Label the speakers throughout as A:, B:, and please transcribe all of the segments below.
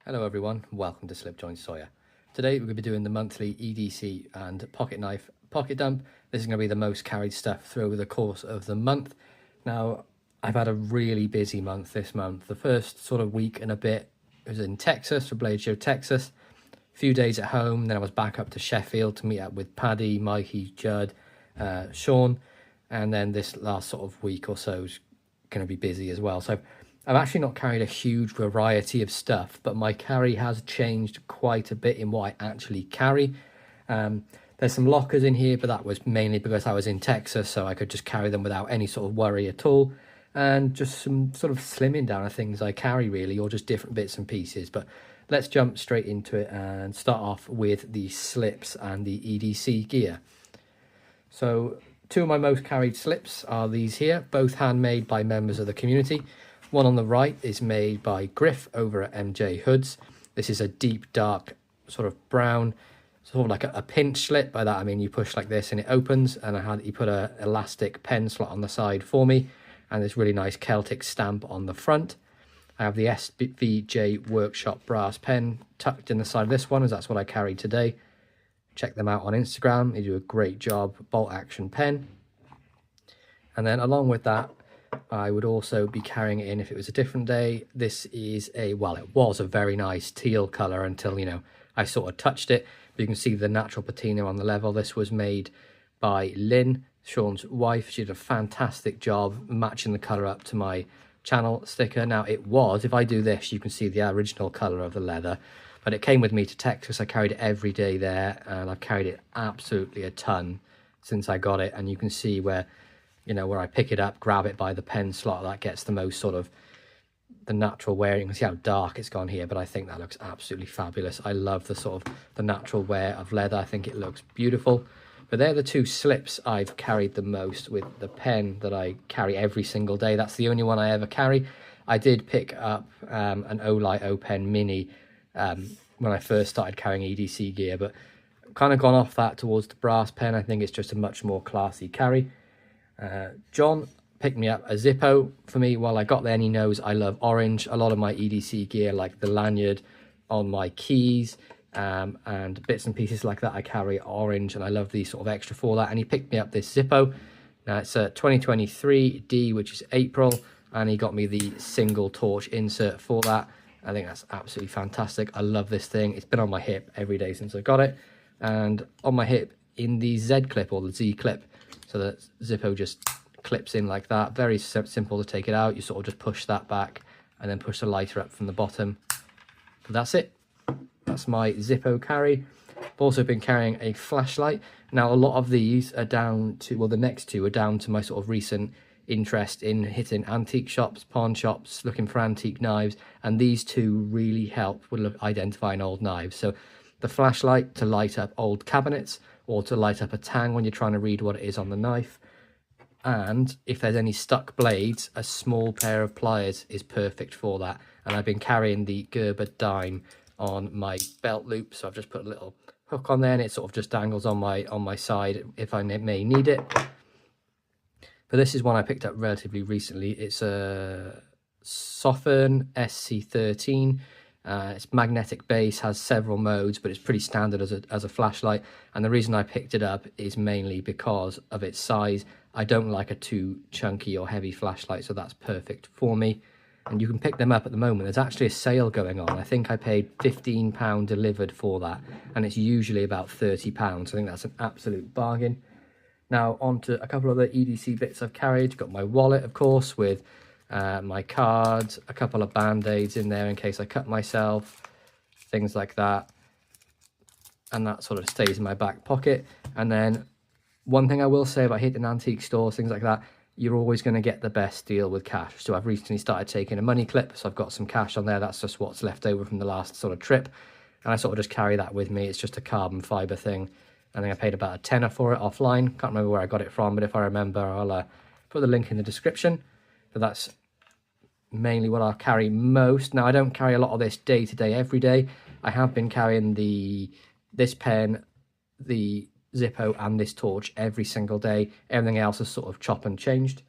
A: Hello everyone, welcome to Slipjoint Sawyer. Today we're going to be doing the monthly EDC and pocket knife pocket dump. This is going to be the most carried stuff through the course of the month. Now, I've had a really busy month this month. The first sort of week and a bit was in Texas, for Blade Show, Texas. A few days at home, then I was back up to Sheffield to meet up with Paddy, Mikey, Judd, Sean, and then this last sort of week or so is going to be busy as well. So I've actually not carried a huge variety of stuff, but my carry has changed quite a bit in what I actually carry. There's some lockers in here, but that was mainly because I was in Texas, so I could just carry them without any sort of worry at all. And just some sort of slimming down of things I carry really, or just different bits and pieces. But let's jump straight into it and start off with the slips and the EDC gear. So two of my most carried slips are these here, both handmade by members of the community. One on the right is made by Griff over at MJ Hoods. This is a deep, dark, sort of brown, sort of like a pinch slip. By that I mean you push like this and it opens, and he put a elastic pen slot on the side for me, and this really nice Celtic stamp on the front. I have the SVJ Workshop brass pen tucked in the side of this one, as that's what I carried today. Check them out on Instagram, they do a great job. Bolt action pen. And then along with that, I would also be carrying it in if it was a different day. This is it was a very nice teal colour until, I sort of touched it. But you can see the natural patina on the level. This was made by Lynn, Sean's wife. She did a fantastic job matching the colour up to my channel sticker. Now it was, if I do this, you can see the original colour of the leather. But it came with me to Texas. I carried it every day there, and I've carried it absolutely a ton since I got it. And you can see where I pick it up, grab it by the pen slot, that gets the most sort of the natural wear. You can see how dark it's gone here, but I think that looks absolutely fabulous. I love the sort of the natural wear of leather. I think it looks beautiful. But they're the two slips I've carried the most, with the pen that I carry every single day. That's the only one I ever carry. I did pick up an Olight O Pen Mini when I first started carrying EDC gear, but kind of gone off that towards the brass pen. I think it's just a much more classy carry. John picked me up a Zippo for me while I got there, and he knows I love orange. A lot of my EDC gear, like the lanyard on my keys and bits and pieces like that, I carry orange, and I love the sort of extra for that. And he picked me up this Zippo. Now it's a 2023 D, which is April, and he got me the single torch insert for that. I think that's absolutely fantastic. I love this thing. It's been on my hip every day since I got it, and on my hip in the Z clip, or the Z clip. So the Zippo just clips in like that. Very simple to take it out. You sort of just push that back and then push the lighter up from the bottom. But that's it. That's my Zippo carry. I've also been carrying a flashlight. Now a lot of these are down to, well, the next two are down to my sort of recent interest in hitting antique shops, pawn shops, looking for antique knives. And these two really help with identifying old knives. So the flashlight to light up old cabinets, or to light up a tang when you're trying to read what it is on the knife. And if there's any stuck blades, a small pair of pliers is perfect for that. And I've been carrying the Gerber dime on my belt loop, so I've just put a little hook on there, and it sort of just dangles on my side if I may need it. But this is one I picked up relatively recently. It's a Soffern SC13. It's magnetic base, has several modes, but it's pretty standard as a flashlight. And the reason I picked it up is mainly because of its size. I don't like a too chunky or heavy flashlight, so that's perfect for me. And you can pick them up at the moment. There's actually a sale going on. I think I paid £15 delivered for that, and it's usually about £30. I think that's an absolute bargain. Now on to a couple of the EDC bits I've carried. Got my wallet, of course, with my cards, a couple of band-aids in there in case I cut myself, things like that, and that sort of stays in my back pocket. And then one thing I will say about hitting antique stores, things like that, you're always going to get the best deal with cash. So I've recently started taking a money clip, so I've got some cash on there. That's just what's left over from the last sort of trip, and I sort of just carry that with me. It's just a carbon fiber thing. I think I paid about a tenner for it offline. Can't remember where I got it from, but if I remember, I'll put the link in the description. But that's mainly what I'll carry most. Now I don't carry a lot of this day to day every day. I have been carrying this pen, the Zippo, and this torch every single day. Everything else is sort of chop and changed.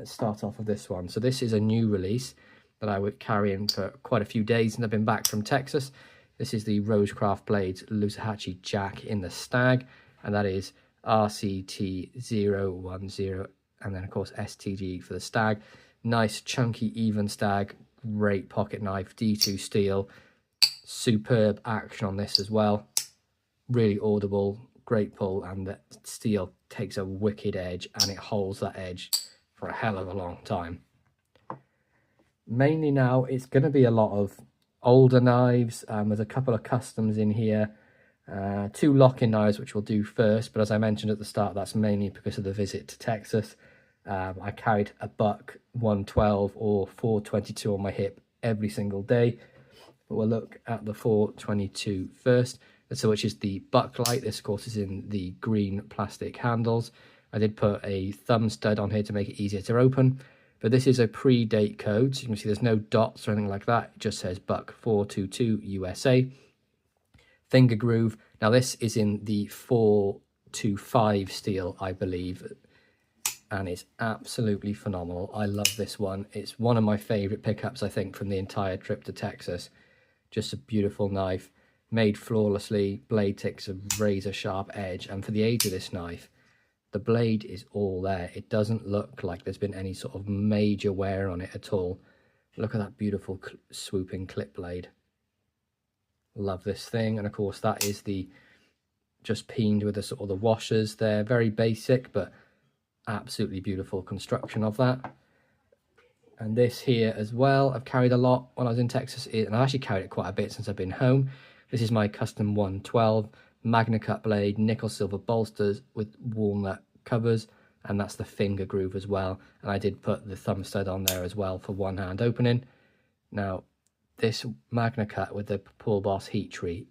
A: Start off with this one. So this is a new release. that I would carry in for quite a few days, and I've been back from Texas. This is the Rosecraft Blades Lusahatchee Jack in the Stag, and that is RCT010, and then of course STG for the Stag. Nice chunky even stag, great pocket knife, D2 steel, superb action on this as well, really audible, great pull, and the steel takes a wicked edge and it holds that edge for a hell of a long time. Mainly now it's going to be a lot of older knives. There's a couple of customs in here, 2 lock-in knives which we'll do first, but as I mentioned at the start, that's mainly because of the visit to Texas. I carried a buck 112 or 422 on my hip every single day, but we'll look at the 422 first. So which is the buck light. This of course is in the green plastic handles. I did put a thumb stud on here to make it easier to open, but this is a pre-date code, so you can see there's no dots or anything like that. It just says buck 422 USA. Finger groove. Now this is in the 425 steel, I believe, and it's absolutely phenomenal. I love this one. It's one of my favorite pickups, I think, from the entire trip to Texas. Just a beautiful knife, made flawlessly. Blade takes a razor sharp edge, and for the age of this knife, the blade is all there. It doesn't look like there's been any sort of major wear on it at all. Look at that beautiful swooping clip blade. Love this thing. And of course that is the just peened with the sort of the washers there. Very basic, but absolutely beautiful construction of that. And this here as well, I've carried a lot when I was in Texas, and I've actually carried it quite a bit since I've been home. This is my custom 112 Magna Cut blade, nickel silver bolsters with walnut covers, and that's the finger groove as well. And I did put the thumb stud on there as well for one hand opening. Now this Magna Cut with the Paul Boss heat treat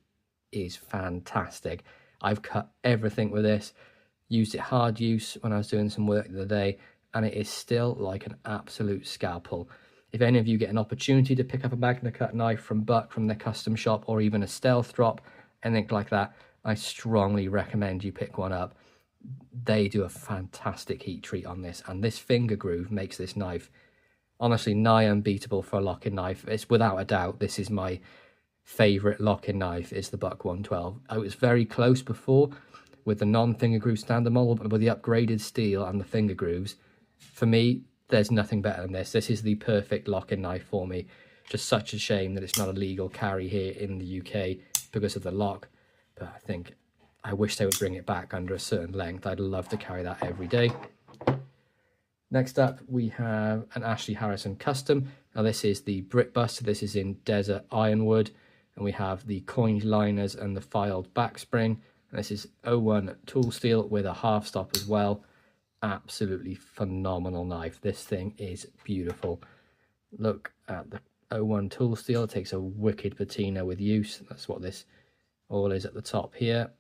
A: is fantastic. I've cut everything with this, used it hard use when I was doing some work the other day, and it is still like an absolute scalpel. If any of you get an opportunity to pick up a Magna Cut knife from Buck, from their custom shop, or even a stealth drop, anything like that, I strongly recommend you pick one up. They do a fantastic heat treat on this, and this finger groove makes this knife honestly nigh unbeatable for a lock-in knife. It's without a doubt, this is my favourite lock-in knife, is the Buck 112. I was very close before with the non-finger groove standard model, but with the upgraded steel and the finger grooves, for me, there's nothing better than this. This is the perfect lock-in knife for me. Just such a shame that it's not a legal carry here in the UK because of the lock, but I wish they would bring it back under a certain length. I'd love to carry that every day. Next up, we have an Ashley Harrison custom. Now this is the Brit Buster. This is in Desert Ironwood, and we have the coined liners and the filed back spring. And this is 01 tool steel with a half stop as well. Absolutely phenomenal knife. This thing is beautiful. Look at the 01 tool steel. It takes a wicked patina with use. That's what this all is at the top here.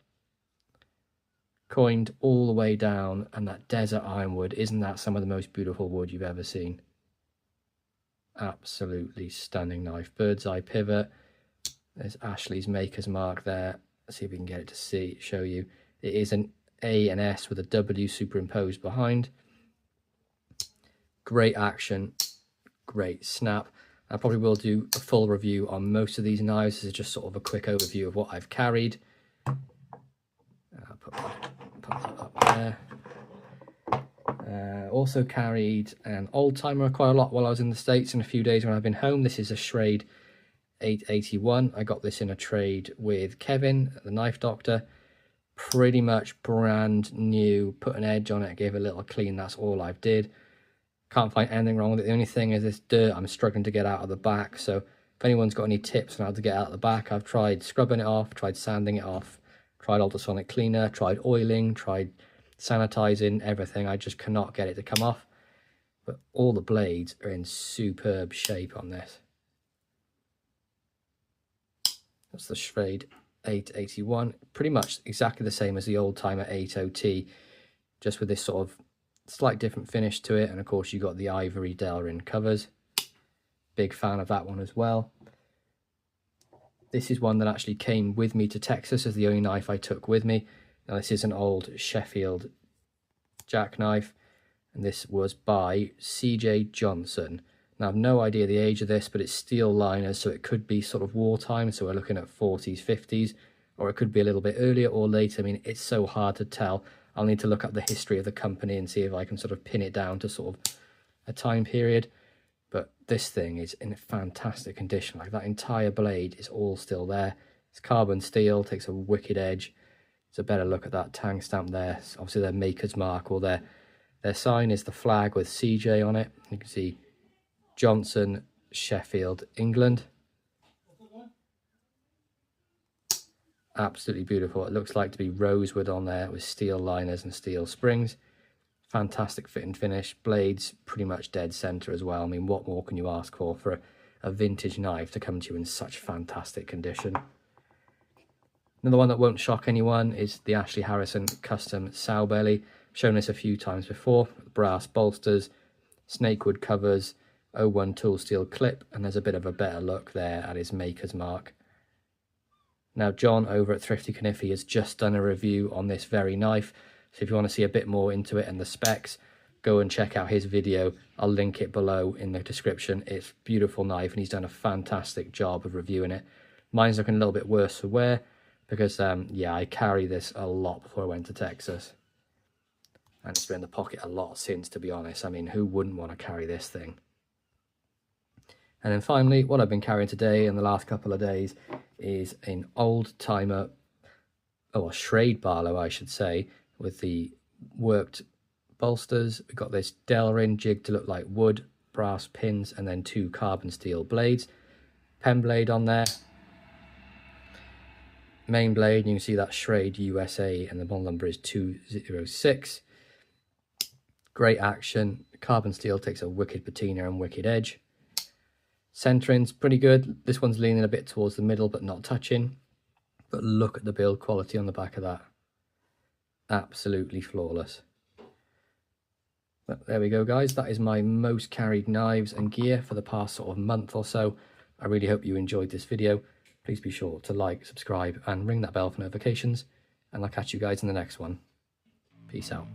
A: Coined all the way down, and that desert ironwood, isn't that some of the most beautiful wood you've ever seen? Absolutely stunning knife. Bird's eye pivot. There's Ashley's maker's mark there. Let's see if we can get it to show you. It is an A and S with a W superimposed behind. Great action, great snap. I probably will do a full review on most of these knives. This is just sort of a quick overview of what I've carried. I'll put that up there. Also carried an old timer quite a lot while I was in the States, and a few days when I've been home. This is a Shrade 881. I got this in a trade with Kevin, the knife doctor. Pretty much brand new. Put an edge on it, gave it a little clean. That's all I did. Can't find anything wrong with it. The only thing is this dirt I'm struggling to get out of the back. So if anyone's got any tips on how to get out of the back, I've tried scrubbing it off, tried sanding it off, tried ultrasonic cleaner, tried oiling, tried sanitizing, everything. I just cannot get it to come off. But all the blades are in superb shape on this. That's the Shrade 881. Pretty much exactly the same as the old timer 80T, just with this sort of slight different finish to it. And of course you got the ivory Delrin covers. Big fan of that one as well. This is one that actually came with me to Texas as the only knife I took with me. Now this is an old Sheffield jackknife, and this was by CJ Johnson. Now, I've no idea the age of this, but it's steel liners, so it could be sort of wartime, so we're looking at 40s, 50s, or it could be a little bit earlier or later. I mean, it's so hard to tell. I'll need to look up the history of the company and see if I can sort of pin it down to sort of a time period. But this thing is in fantastic condition. Like, that entire blade is all still there. It's carbon steel, takes a wicked edge. It's a better look at that tang stamp there. It's obviously their maker's mark, or their sign is the flag with CJ on it. You can see Johnson, Sheffield, England. Absolutely beautiful. It looks like to be rosewood on there with steel liners and steel springs. Fantastic fit and finish. Blades pretty much dead center as well. I mean, what more can you ask for a vintage knife to come to you in such fantastic condition? Another one that won't shock anyone is the Ashley Harrison custom Sowbelly. I've shown this a few times before. Brass bolsters, snakewood covers, 01 tool steel clip, and there's a bit of a better look there at his maker's mark. Now, John over at Thrifty Kniffy has just done a review on this very knife. So if you want to see a bit more into it and the specs, go and check out his video. I'll link it below in the description. It's a beautiful knife, and he's done a fantastic job of reviewing it. Mine's looking a little bit worse for wear because, yeah, I carry this a lot before I went to Texas. And it's been in the pocket a lot since, to be honest. I mean, who wouldn't want to carry this thing? And then finally, what I've been carrying today and the last couple of days is an old-timer, a Shrade Barlow, I should say, with the worked bolsters. We've got this Delrin jig to look like wood, brass pins, and then 2 carbon steel blades. Pen blade on there. Main blade, you can see that Shrade USA, and the model number is 206. Great action. Carbon steel takes a wicked patina and wicked edge. Centering's pretty good. This one's leaning a bit towards the middle, but not touching. But look at the build quality on the back of that. Absolutely flawless. But there we go, guys. That is my most carried knives and gear for the past sort of month or so. I really hope you enjoyed this video. Please be sure to like, subscribe, and ring that bell for notifications. And I'll catch you guys in the next one. Peace out.